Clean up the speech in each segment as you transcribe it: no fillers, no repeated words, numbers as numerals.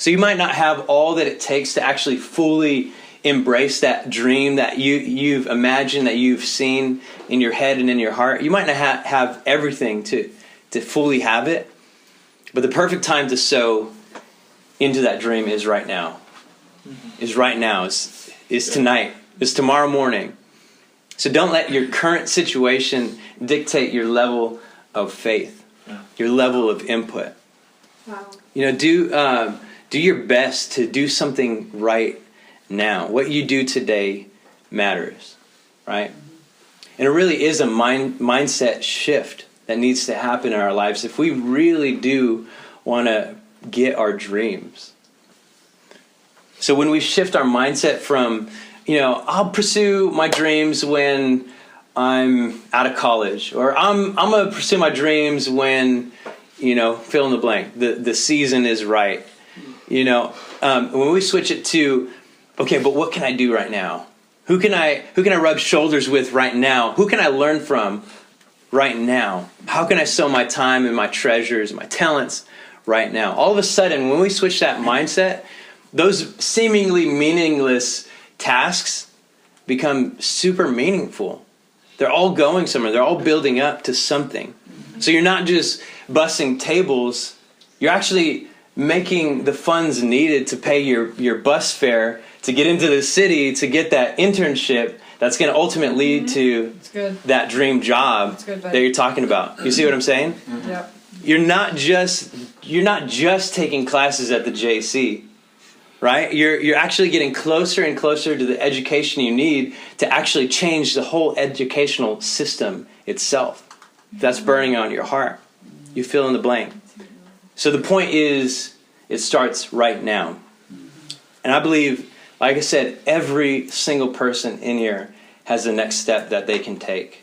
So you might not have all that it takes to actually fully embrace that dream that you've imagined, that you've seen in your head and in your heart. You might not have everything to fully have it, but the perfect time to sow into that dream is right now. Is right now. Is tonight. Is tomorrow morning. So don't let your current situation dictate your level of faith, your level of input. Wow. Do your best to do something right now. What you do today matters, right? And it really is a mindset shift that needs to happen in our lives if we really do want to get our dreams. So when we shift our mindset from, I'll pursue my dreams when I'm out of college, or I'm going to pursue my dreams when, fill in the blank, the season is right. When we switch it to, okay, but what can I do right now? Who can I rub shoulders with right now? Who can I learn from right now? How can I sow my time and my treasures, my talents right now? All of a sudden, when we switch that mindset, those seemingly meaningless tasks become super meaningful. They're all going somewhere. They're all building up to something. So you're not just bussing tables. You're actually making the funds needed to pay your bus fare to get into the city, to get that internship that's going to ultimately lead to that dream job that you're talking about. You see what I'm saying? Yep. You're not just taking classes at the JC, right? You're actually getting closer and closer to the education you need to actually change the whole educational system itself. That's burning on your heart. You fill in the blank. So the point is, it starts right now. And I believe, like I said, every single person in here has the next step that they can take.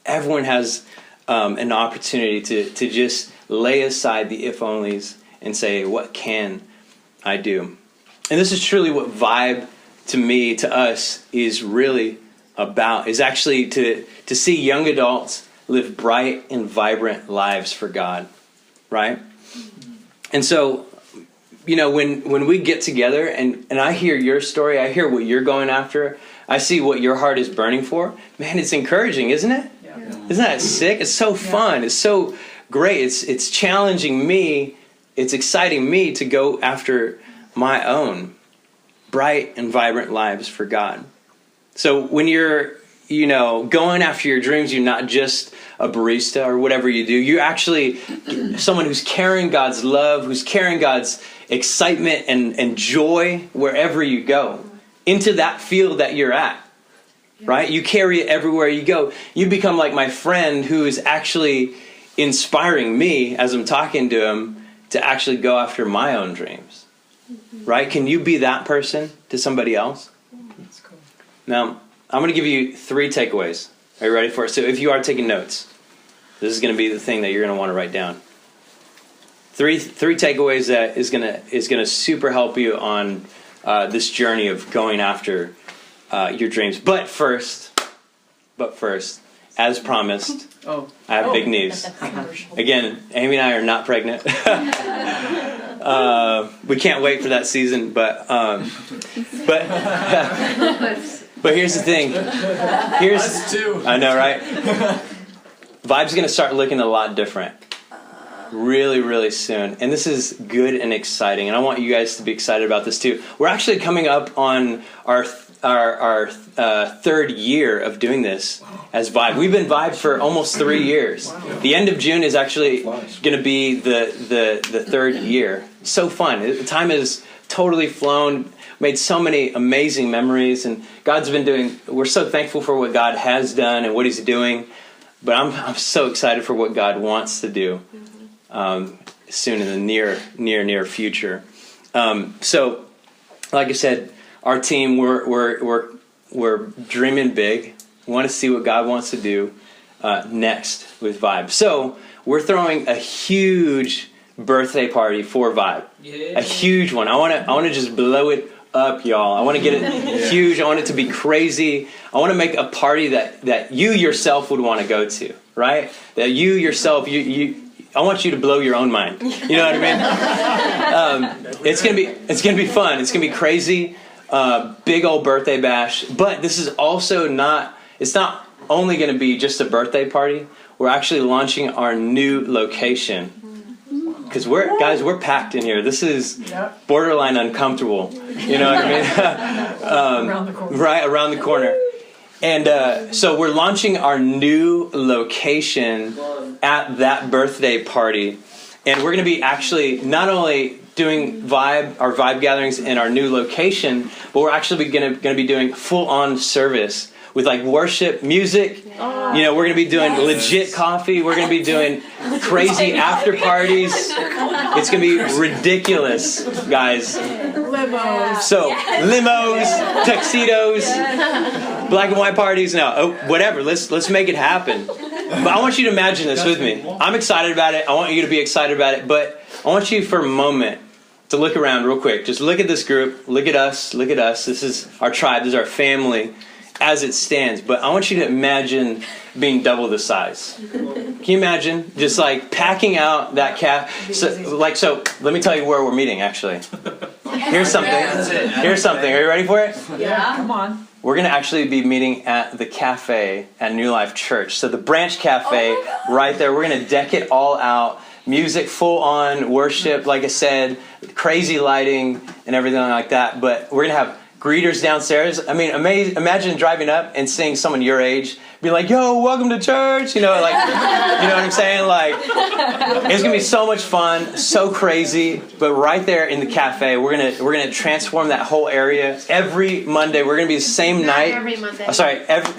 Everyone has an opportunity to just lay aside the if-onlys and say, what can I do? And this is truly what Vibe, to me, to us, is really about, is actually to see young adults live bright and vibrant lives for God, right? And so, when we get together and I hear your story, I hear what you're going after, I see what your heart is burning for, man, it's encouraging, isn't it? Yeah. Isn't that sick? It's so fun. It's so great. It's challenging me. It's exciting me to go after my own bright and vibrant lives for God. So when you're, going after your dreams, you're not just a barista or whatever you do. You're actually someone who's carrying God's love, who's carrying God's excitement and joy wherever you go, into that field that you're at, right? You carry it everywhere you go. You become like my friend who is actually inspiring me as I'm talking to him to actually go after my own dreams, right? Can you be that person to somebody else? That's cool. Now, I'm going to give you 3 takeaways. Are you ready for it? So if you are taking notes, this is going to be the thing that you're going to want to write down. Three takeaways that is going to super help you on this journey of going after your dreams. But first, as promised, I have big news. Again, Amy and I are not pregnant. We can't wait for that season, but here's the thing. Us too. I know, right? Vibe's going to start looking a lot different really, really soon. And this is good and exciting. And I want you guys to be excited about this too. We're actually coming up on our 3rd year of doing this as Vibe. We've been Vibe for almost 3 years. The end of June is actually going to be the 3rd year. So fun. The time has totally flown. Made so many amazing memories, and we're so thankful for what God has done and what he's doing, but I'm so excited for what God wants to do soon in the near future. So like I said, our team, we're dreaming big. We want to see what God wants to do next with Vibe. So we're throwing a huge birthday party for Vibe. Yeah. A huge one. I want to just blow it up, y'all. I want to get it huge. I want it to be crazy. I want to make a party that you yourself would want to go to, right? That you yourself, I want you to blow your own mind. You know what I mean? It's gonna be fun. It's gonna be crazy. Big old birthday bash. But this is also not. It's not only gonna be just a birthday party. We're actually launching our new location. Because we're packed in here. This is borderline uncomfortable. You know what I mean? Around the corner. Right around the corner. And so we're launching our new location at that birthday party. And we're going to be actually not only doing our vibe gatherings in our new location, but we're actually going to be doing full-on service with like worship, music. You know, we're going to be doing legit coffee. We're going to be doing crazy after parties. It's going to be ridiculous, guys. Limos. So, limos, tuxedos, black and white parties. No, whatever. Let's make it happen. But I want you to imagine this with me. I'm excited about it. I want you to be excited about it. But I want you for a moment to look around real quick. Just look at this group. Look at us. Look at us. This is our tribe. This is our family as it stands. But I want you to imagine being double the size. Can you imagine just like packing out that So let me tell you where we're meeting actually. Here's something. Are you ready for it? Yeah, come on. We're going to actually be meeting at the cafe at New Life Church. So the Branch Cafe right there. We're going to deck it all out. Music, full on worship, like I said, crazy lighting and everything like that. But we're going to have greeters downstairs. I mean, imagine driving up and seeing someone your age be like, "Yo, welcome to church." You know, like, you know what I'm saying? Like, it's gonna be so much fun, so crazy. But right there in the cafe, we're gonna transform that whole area. Every Monday, we're gonna be the same night. Every Monday. Oh, sorry, not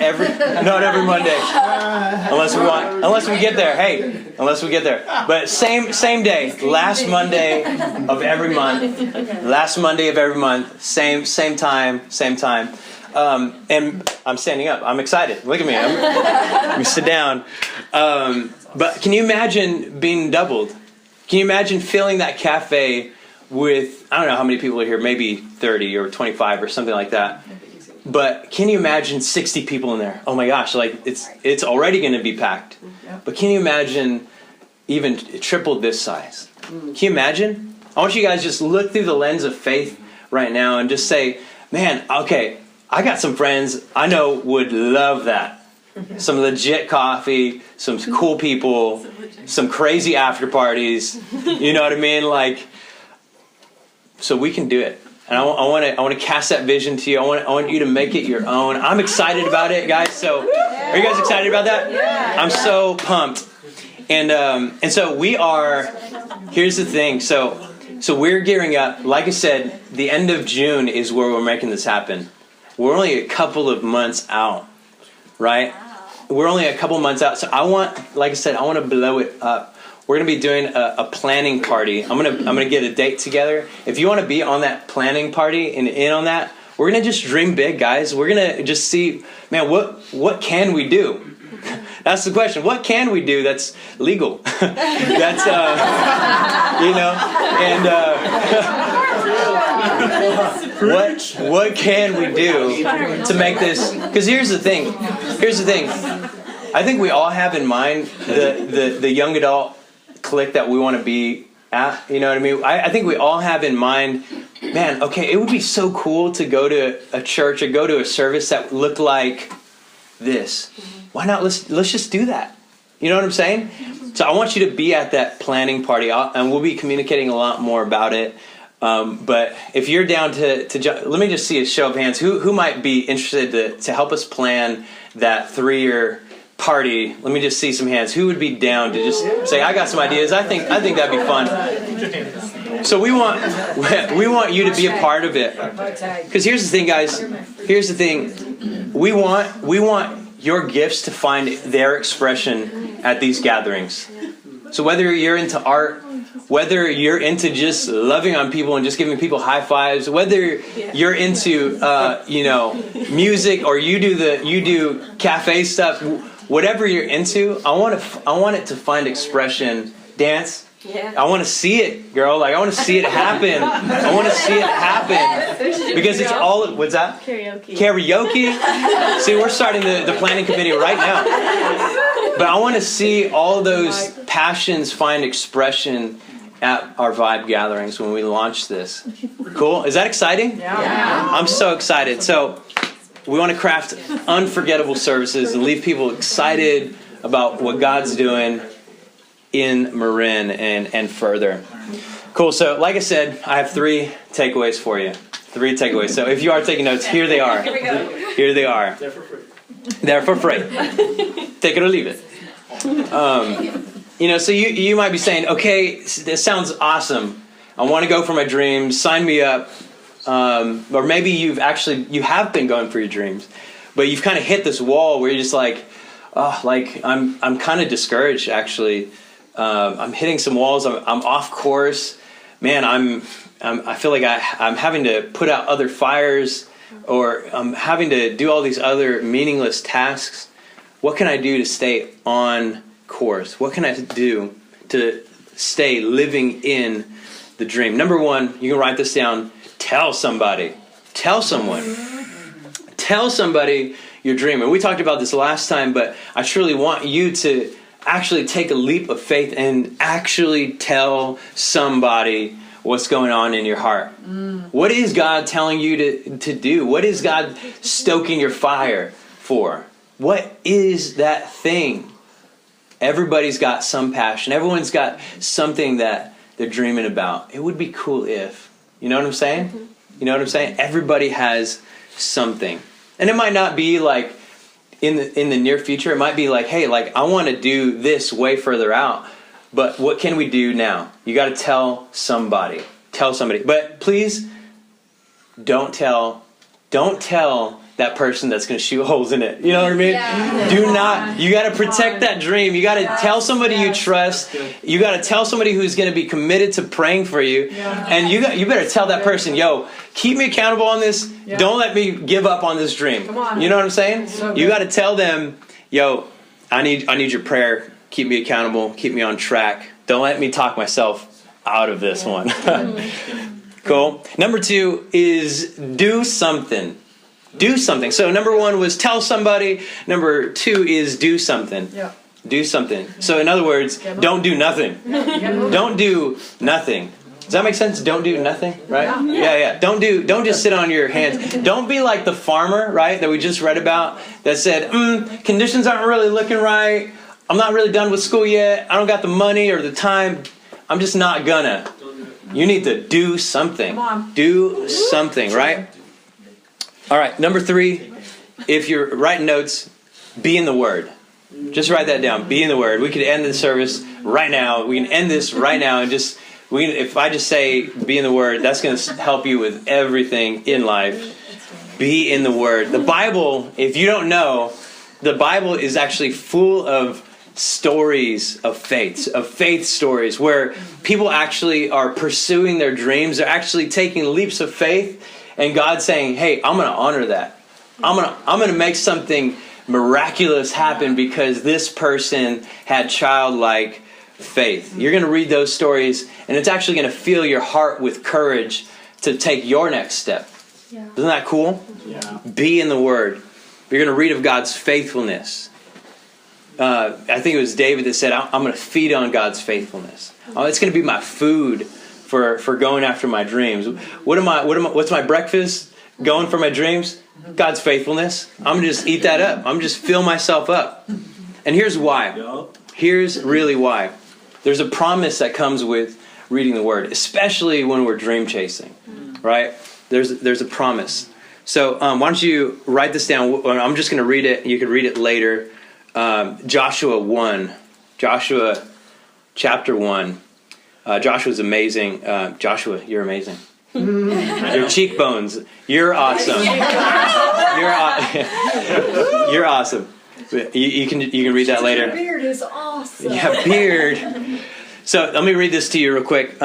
every Monday, unless we get there. Hey, unless we get there. But same day, last Monday of every month. Last Monday of every month, same time. And I'm standing up. I'm excited. Look at me. Let me sit down. But can you imagine being doubled? Can you imagine filling that cafe with, I don't know how many people are here, maybe 30 or 25 or something like that. But can you imagine 60 people in there? Oh my gosh, like it's already going to be packed. But can you imagine even triple this size? Can you imagine? I want you guys just look through the lens of faith right now and just say, man, okay, I got some friends I know would love that. Some legit coffee, some cool people, some crazy after parties. You know what I mean? Like, so we can do it. And I want to cast that vision to you. I want you to make it your own. I'm excited about it, guys. So, are you guys excited about that? Yeah. I'm so pumped. And so we are. Here's the thing. So we're gearing up. Like I said, the end of June is where we're making this happen. We're only a couple of months out, right? We're only a couple months out. So I want to blow it up. We're going to be doing a planning party. I'm going to get a date together. If you want to be on that planning party and in on that, we're going to just dream big, guys. We're going to just see, man, what can we do? That's the question. What can we do that's legal? That's, you know, and what can we do to make this? Because here's the thing. I think we all have in mind the young adult clique that we want to be at. You know what I mean? I think we all have in mind, man, okay, it would be so cool to go to a church or go to a service that looked like this. Why not? Let's just do that. You know what I'm saying? So I want you to be at that planning party, and we'll be communicating a lot more about it. But if you're down to let me just see a show of hands. Who might be interested to help us plan that 3-year party? Let me just see some hands. Who would be down to just say, I got some ideas. I think that'd be fun. So we want you to be a part of it. Because here's the thing, guys. Here's the thing. We want your gifts to find their expression at these gatherings. So whether you're into art, whether you're into just loving on people and just giving people high fives, whether you're into music or you do cafe stuff, whatever you're into, I want it to find expression. Dance. Yeah. I want to see it, girl. Like, I want to see it happen. I want to see it happen. Because it's all... What's that? Karaoke. See, we're starting the planning committee right now. But I want to see all those passions find expression at our Vibe gatherings when we launch this. Cool? Is that exciting? Yeah. I'm so excited. So we want to craft unforgettable services and leave people excited about what God's doing in Marin and further. Cool. So like I said, I have 3 takeaways for you. 3 takeaways. So if you are taking notes, here they are. Here we go. Here they are. They're for free. They're for free. Take it or leave it. So you might be saying, okay, this sounds awesome. I want to go for my dreams. Sign me up. Or maybe you have been going for your dreams, but you've kind of hit this wall where you're just like, oh, like I'm kind of discouraged. Actually, I'm hitting some walls. I'm off course. Man, I feel like I'm having to put out other fires, or I'm having to do all these other meaningless tasks. What can I do to stay on course? What can I do to stay living in the dream? Number 1, you can write this down. Tell somebody. Tell someone. Tell somebody your dream. And we talked about this last time, but I truly want you to actually take a leap of faith and actually tell somebody what's going on in your heart. What is God telling you to do? What is God stoking your fire for? What is that thing? Everybody's got some passion. Everyone's got something that they're dreaming about. It would be cool if, you know what I'm saying? You know what I'm saying? Everybody has something. And it might not be like in the near future. It might be like, hey, like I want to do this way further out. But what can we do now? You got to tell somebody. Tell somebody. But please don't tell that person that's going to shoot holes in it. You know what I mean? Yeah. Do not. You got to protect that dream. You got to tell somebody you trust. You got to tell somebody who's going to be committed to praying for you. And you better tell that person, yo, keep me accountable on this. Yeah. Don't let me give up on this dream. Come on. You know what I'm saying? So You got to tell them, yo, I need your prayer. Keep me accountable. Keep me on track. Don't let me talk myself out of this one. Cool. Number 2 is do something. Do something. So number 1 was tell somebody. Number 2 is do something. Yeah. Do something. So in other words, don't do nothing. Don't do nothing. Does that make sense? Don't do nothing, right? Yeah. Don't just sit on your hands. Don't be like the farmer, right, that we just read about that said, conditions aren't really looking right. I'm not really done with school yet. I don't got the money or the time. I'm just not gonna. You need to do something. Come on. Do something, right? All right, number 3, if you're writing notes, be in the Word. Just write that down. Be in the Word. We could end the service right now. We can end this right now and if I just say be in the Word, that's going to help you with everything in life. Be in the Word. The Bible, if you don't know, the Bible is actually full of stories of faith stories where people actually are pursuing their dreams. They're actually taking leaps of faith. And God's saying, hey, I'm going to honor that. I'm going to make something miraculous happen because this person had childlike faith. You're going to read those stories, and it's actually going to fill your heart with courage to take your next step. Yeah. Isn't that cool? Yeah. Be in the Word. You're going to read of God's faithfulness. I think it was David that said, I'm going to feed on God's faithfulness. It's going to be my food for going after my dreams. What's my breakfast going for my dreams? God's faithfulness. I'm going to just eat that up. I'm going to just fill myself up. And here's why. Here's really why. There's a promise that comes with reading the Word, especially when we're dream chasing, right? There's a promise. So why don't you write this down? I'm just going to read it. You can read it later. Joshua 1. Joshua chapter 1. Joshua's amazing. Joshua, you're amazing. Your cheekbones. You're awesome. You're awesome. You can read that later. Your beard is awesome. Yeah, beard. So let me read this to you real quick.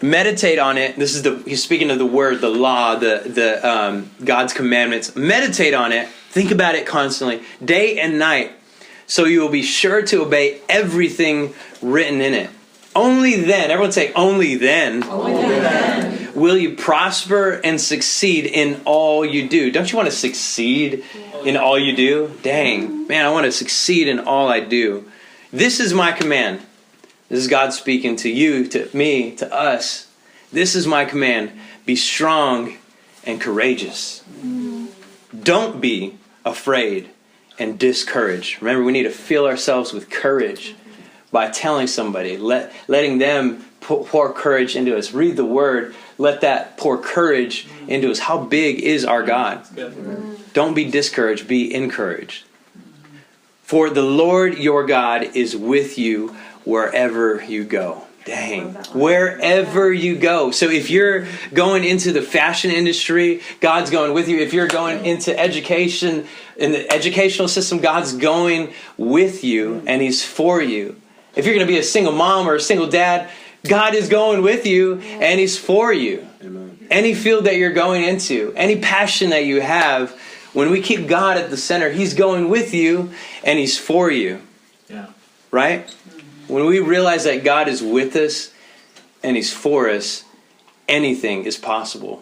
Meditate on it. This is he's speaking of the Word, the law, the God's commandments. Meditate on it. Think about it constantly, day and night, so you will be sure to obey everything written in it. Only then, everyone say, only then, will you prosper and succeed in all you do. Don't you want to succeed in all you do. Dang, man, I want to succeed in all I do. This is my command. This is God speaking to you, to me, to us. This is my command. Be strong and courageous. Don't be afraid and discouraged. Remember, we need to fill ourselves with courage by telling somebody, letting them pour courage into us. Read the word. Let that pour courage into us. How big is our God? Don't be discouraged. Be encouraged. For the Lord your God is with you wherever you go. Dang. Wherever you go. So if you're going into the fashion industry, God's going with you. If you're going into education, in the educational system, God's going with you and He's for you. If you're going to be a single mom or a single dad, God is going with you and He's for you. Amen. Any field that you're going into, any passion that you have, when we keep God at the center, He's going with you and He's for you. Yeah. Right? When we realize that God is with us and He's for us, anything is possible.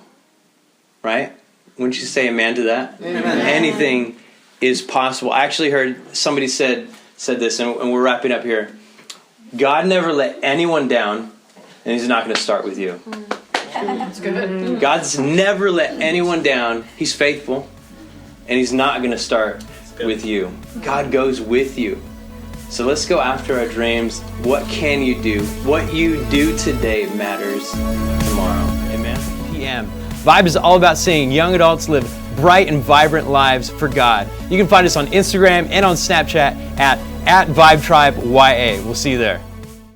Right? Wouldn't you say amen to that? Amen. Anything is possible. I actually heard somebody said this, and we're wrapping up here. God never let anyone down, and He's not going to start with you. That's good. God's never let anyone down. He's faithful, and He's not going to start with you. God goes with you. So let's go after our dreams. What can you do? What you do today matters tomorrow. Amen. PM. Vibe is all about seeing young adults live bright and vibrant lives for God. You can find us on Instagram and on Snapchat at VibeTribeYA. We'll see you there.